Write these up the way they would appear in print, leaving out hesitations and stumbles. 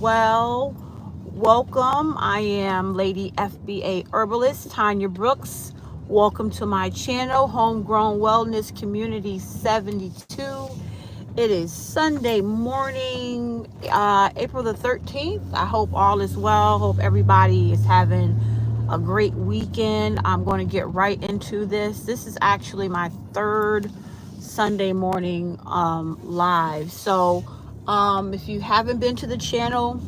well. Welcome. I am Lady FBA Herbalist Tanya Brooks. Welcome to my channel, Homegrown Wellness Community 72. It is Sunday morning, April the 13th. I hope all is well. Hope everybody is having a great weekend. I'm going to get right into this. This is actually my third Sunday morning live. So if you haven't been to the channel,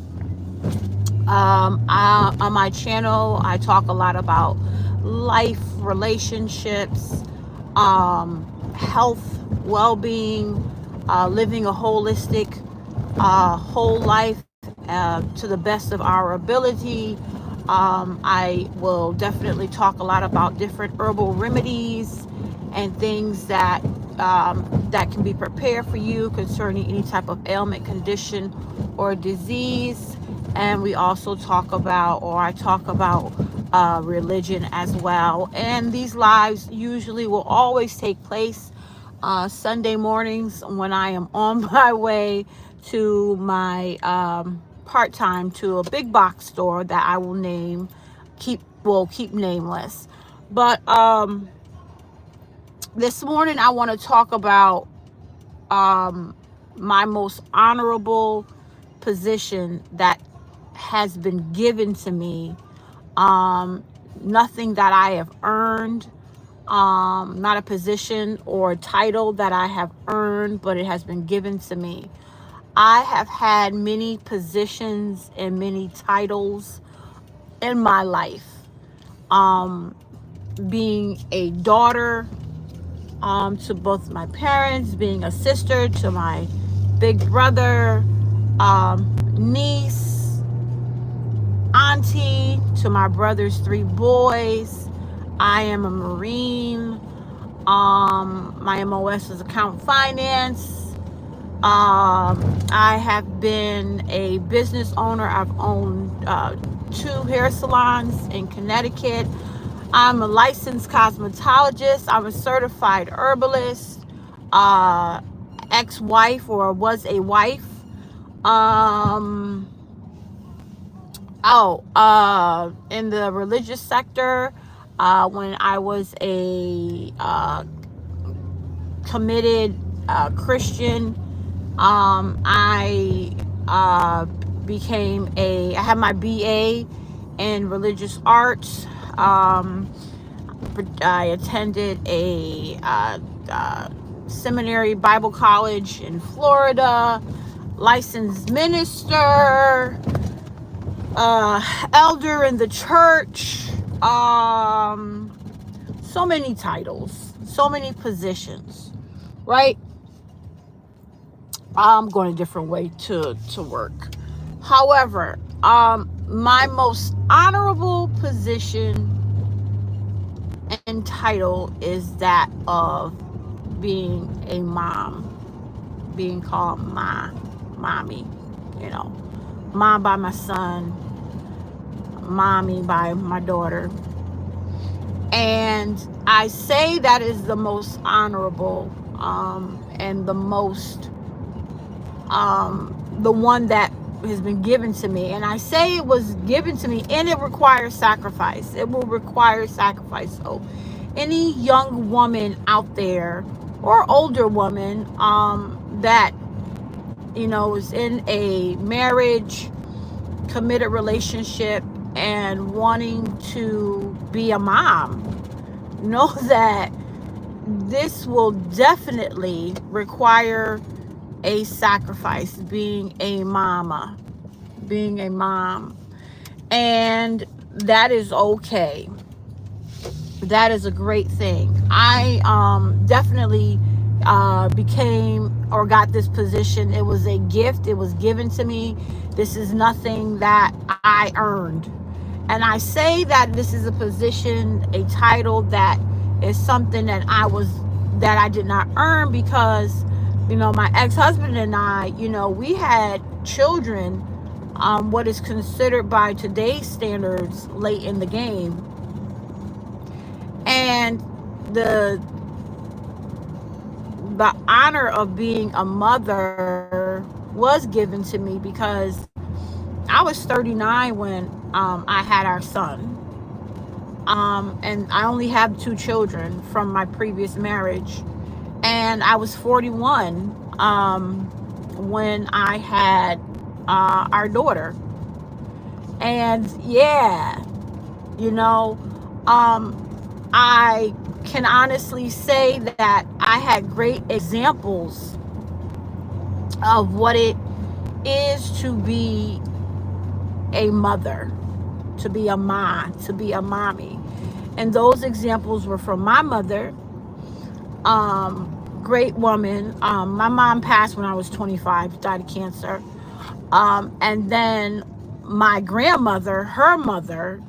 on my channel, I talk a lot about life, relationships, health, well-being, living a holistic, whole life to the best of our ability. I will definitely talk a lot about different herbal remedies and things that can be prepared for you concerning any type of ailment, condition, or disease. And we also talk about, or I talk about, religion as well. And these lives usually will always take place Sunday mornings when I am on my way to my part-time to a big box store that I will keep nameless. But this morning I want to talk about my most honorable position that has been given to me. Nothing that I have earned, not a position or title that I have earned, but it has been given to me. I have had many positions and many titles in my life. Being a daughter to both my parents, being a sister to my big brother, niece, auntie to my brother's 3 boys. I am a Marine. My MOS is account finance. I have been a business owner. I've owned 2 hair salons in Connecticut. I'm a licensed cosmetologist. I'm a certified herbalist, ex-wife or was a wife. In the religious sector, when I was a committed Christian, I had my BA in religious arts. I attended a seminary Bible college in Florida, licensed minister, elder in the church, so many titles, so many positions, right? I'm going a different way to work. However, my most honorable position and title is that of being a mom, being called mommy, mom by my son, mommy by my daughter. And I say that is the most honorable, and the most, the one that has been given to me. And I say it was given to me, and it requires sacrifice. It will require sacrifice. So any young woman out there or older woman that is in a marriage, committed relationship, and wanting to be a mom, know that this will definitely require a sacrifice, being a mom. And that is okay. That is a great thing. I definitely became or got this position. It was a gift. It was given to me. This is nothing that I earned. And I say that this is a position, a title that is something that I did not earn because, my ex-husband and I, we had children, what is considered by today's standards late in the game. And the honor of being a mother was given to me because I was 39 when I had our son. And I only have 2 children from my previous marriage. And I was 41 when I had our daughter. And yeah, you know, I can honestly say that I had great examples of what it is to be a mother, to be a mom, to be a mommy. And those examples were from my mother, great woman. My mom passed when I was 25, died of cancer. And then my grandmother, her mother,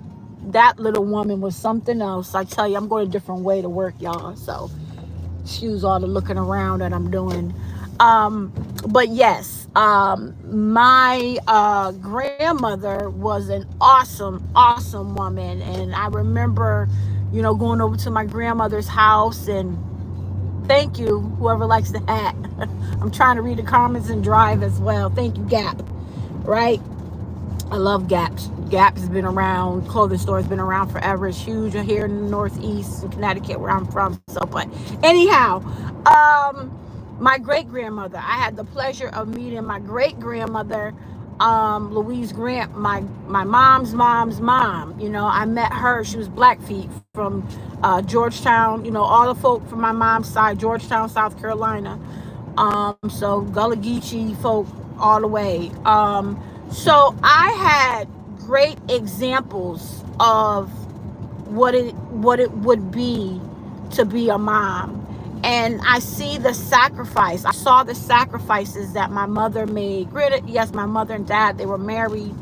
that little woman was something else. I tell you, I'm going a different way to work, y'all. So excuse all the looking around that I'm doing. But yes, my grandmother was an awesome, awesome woman. And I remember, going over to my grandmother's house, and thank you, whoever likes the hat. I'm trying to read the comments and drive as well. Thank you, Gap. Right? I love Gap. Gap has been around. Clothing store has been around forever. It's huge here in the Northeast in Connecticut, where I'm from. So, but anyhow, my great grandmother. I had the pleasure of meeting my great grandmother, Louise Grant, my mom's mom. I met her. She was Blackfeet from Georgetown. All the folk from my mom's side, Georgetown, South Carolina. So Gullah Geechee folk all the way. So I had great examples of what it would be to be a mom. And I see the sacrifice. I saw the sacrifices that my mother made. Granted, yes, my mother and dad, they were married,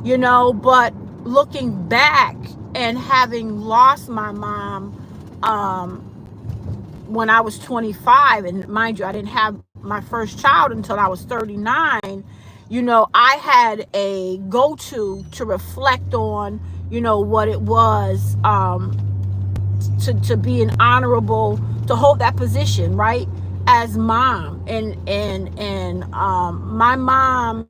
but looking back and having lost my mom when I was 25, and mind you, I didn't have my first child until I was 39, I had a go-to to reflect on, what it was to be an honorable, to hold that position, right, as mom. And my mom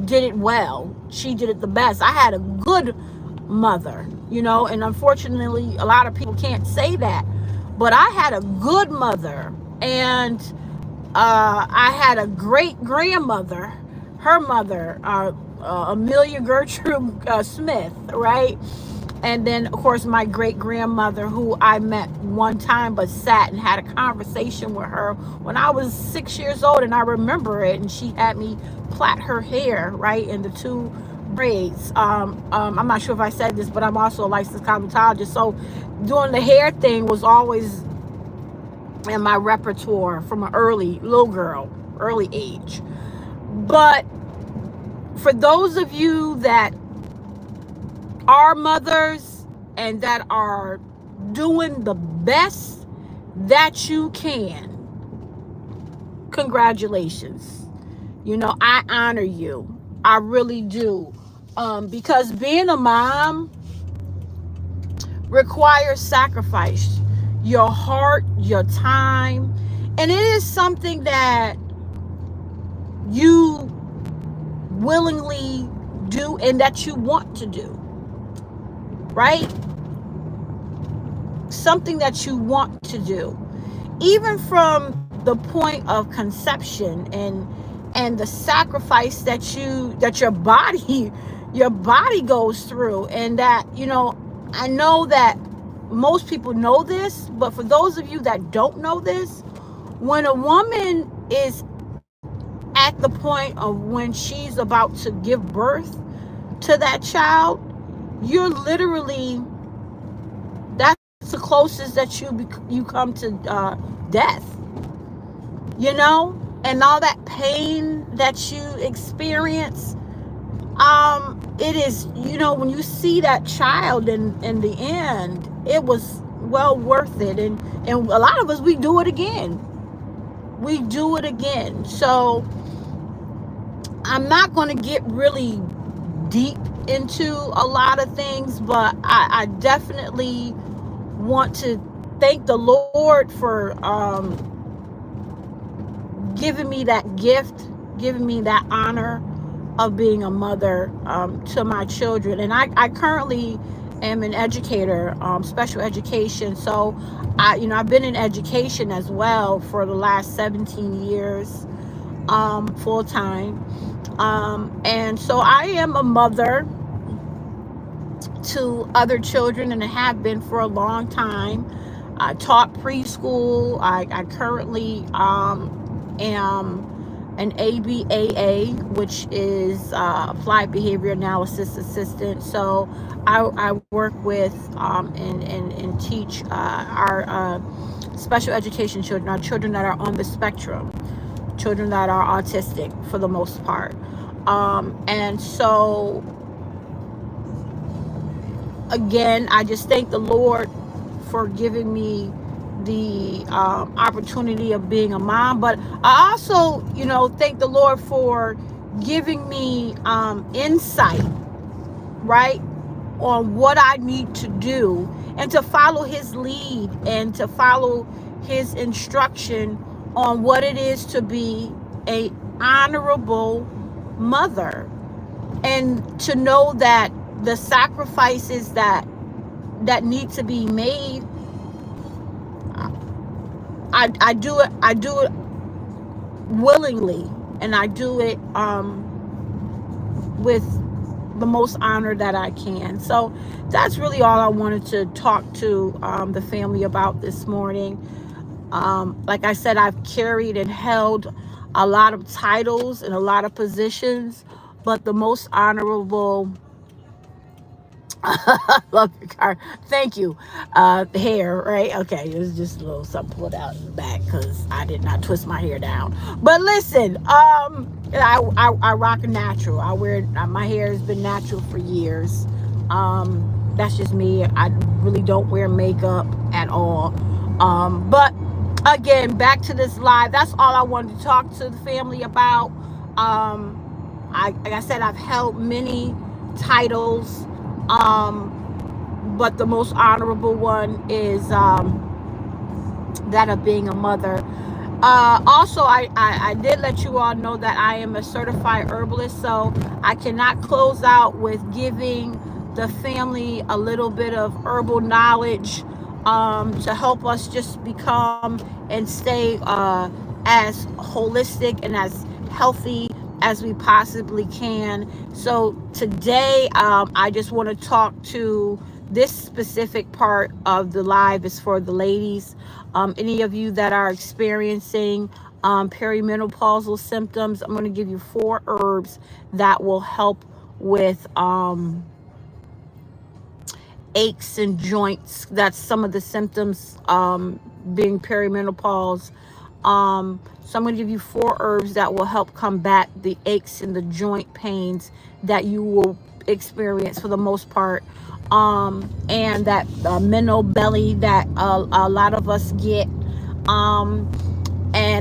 did it well. She did it the best. I had a good mother, and unfortunately a lot of people can't say that, but I had a good mother. And I had a great grandmother, her mother, Amelia Gertrude Smith, right? And then, of course, my great grandmother, who I met one time but sat and had a conversation with her when I was 6 years old, and I remember it. And she had me plait her hair, right, in the 2 braids. I'm not sure if I said this, but I'm also a licensed cosmetologist. So doing the hair thing was always in my repertoire from an early age. But for those of you that are mothers and that are doing the best that you can, congratulations. I honor you. I really do. Because being a mom requires sacrifice. Your heart, your time. And it is something that you willingly do and that you want to do. Right? Something that you want to do. Even from the point of conception and the sacrifice that your body goes through. And that, I know that most people know this, but for those of you that don't know this, when a woman is at the point of when she's about to give birth to that child, you're literally, that's the closest that you come to death, and all that pain that you experience. It is, when you see that child in the end, it was well worth it. And a lot of us, we do it again. So I'm not going to get really deep into a lot of things, but I definitely want to thank the Lord for giving me that gift, giving me that honor of being a mother to my children. And I currently am an educator, special education. So I've been in education as well for the last 17 years, full time. And so I am a mother to other children and have been for a long time. I taught preschool. I currently am an ABAA, which is Applied Behavior Analysis Assistant. So I work with and teach our special education children, our children that are on the spectrum, children that are autistic for the most part. And so, again, I just thank the Lord for giving me the opportunity of being a mom. But I also, thank the Lord for giving me insight, right, on what I need to do and to follow his lead and to follow his instruction on what it is to be a honorable mother, and to know that the sacrifices that need to be made, I do it willingly, and I do it with the most honor that I can. So that's really all I wanted to talk to the family about this morning. Like I said, I've carried and held a lot of titles and a lot of positions, but the most honorable love your car. Thank you. Hair, right? Okay, it was just a little something pulled out in the back because I did not twist my hair down. But listen, I rock a natural. I wear my hair has been natural for years. That's just me. I really don't wear makeup at all. But again, back to this live. That's all I wanted to talk to the family about. Like I said, I've held many titles. But the most honorable one is that of being a mother. Also, I did let you all know that I am a certified herbalist, so I cannot close out with giving the family a little bit of herbal knowledge to help us just become and stay as holistic and as healthy as we possibly can. So today, I just want to talk to this specific part of the live is for the ladies. Any of you that are experiencing perimenopausal symptoms, I'm going to give you 4 herbs that will help with aches and joints. That's some of the symptoms being perimenopause. So I'm going to give you 4 herbs that will help combat the aches and the joint pains that you will experience for the most part. And that mental belly that a lot of us get. And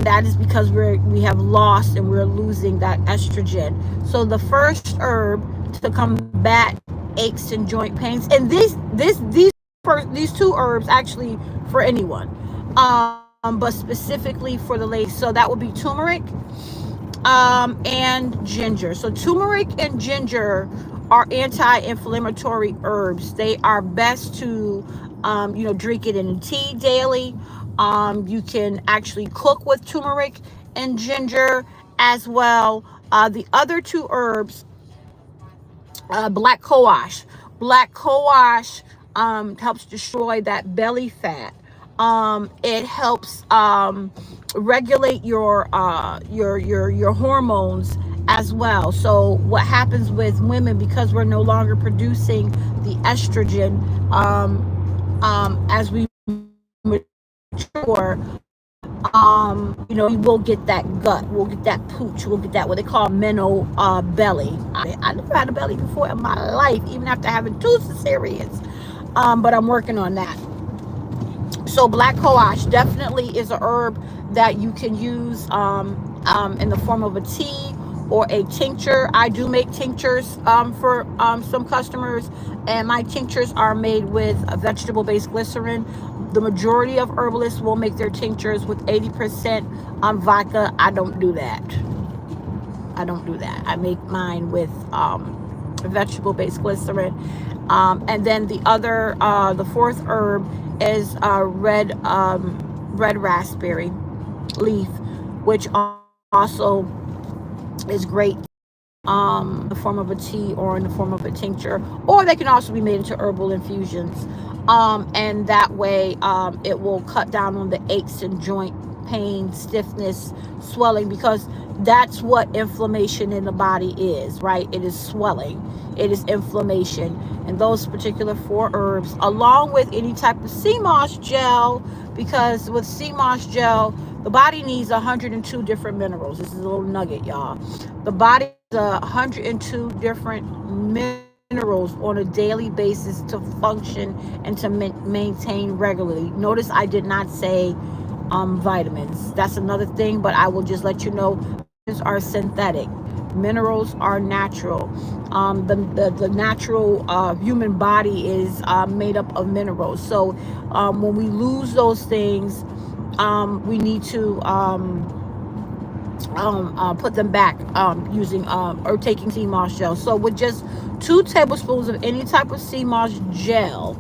that is because we have lost and we're losing that estrogen. So the first herb to combat aches and joint pains, and these 2 herbs actually for anyone. But specifically for the ladies. So that would be turmeric and ginger. So turmeric and ginger are anti-inflammatory herbs. They are best to, drink it in a tea daily. You can actually cook with turmeric and ginger as well. The other 2 herbs, black cohosh. Black cohosh helps destroy that belly fat. It helps regulate your hormones as well. So what happens with women, because we're no longer producing the estrogen as we mature, we will get that gut, we'll get that pooch, we'll get that what they call mental belly. I never had a belly before in my life, even after having 2 cesareans, but I'm working on that. So black cohosh definitely is a herb that you can use in the form of a tea or a tincture. I do make tinctures for some customers, and my tinctures are made with a vegetable-based glycerin. The majority of herbalists will make their tinctures with 80% vodka. I don't do that. don't do that. I make mine with vegetable-based glycerin. And then the fourth herb is red raspberry leaf, which also is great in the form of a tea or in the form of a tincture, or they can also be made into herbal infusions. And that way it will cut down on the aches and joint pain, stiffness, swelling, because that's what inflammation in the body is, right? It is swelling, it is inflammation. And those particular 4 herbs, along with any type of sea moss gel, because with sea moss gel, the body needs 102 different minerals. This is a little nugget, y'all. The body needs 102 different minerals on a daily basis to function and to maintain regularly. Notice I did not say vitamins. That's another thing, but I will just let you know, vitamins are synthetic. Minerals are natural. The natural human body is made up of minerals. So when we lose those things, we need to put them back using or taking sea moss gel. So with just 2 tablespoons of any type of sea moss gel,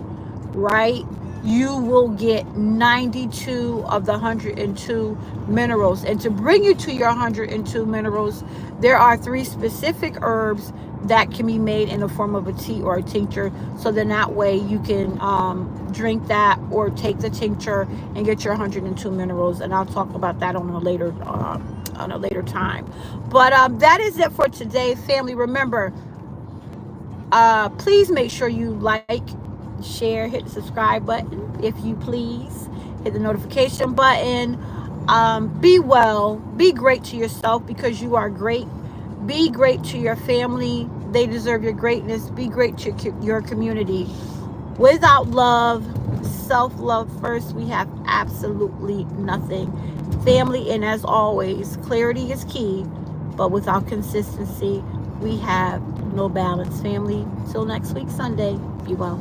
right, you will get 92 of the 102 minerals. And to bring you to your 102 minerals, there are 3 specific herbs that can be made in the form of a tea or a tincture. So then that way you can drink that or take the tincture and get your 102 minerals. And I'll talk about that on a later time. But that is it for today, family. Remember, please make sure you like, share, hit the subscribe button if you please, hit the notification button. Be well, be great to yourself because you are great. Be great to your family, they deserve your greatness. Be great to your community. Without love, self-love first, we have absolutely nothing, family. And as always, clarity is key, but without consistency we have no balance, family. Till next week Sunday, be well.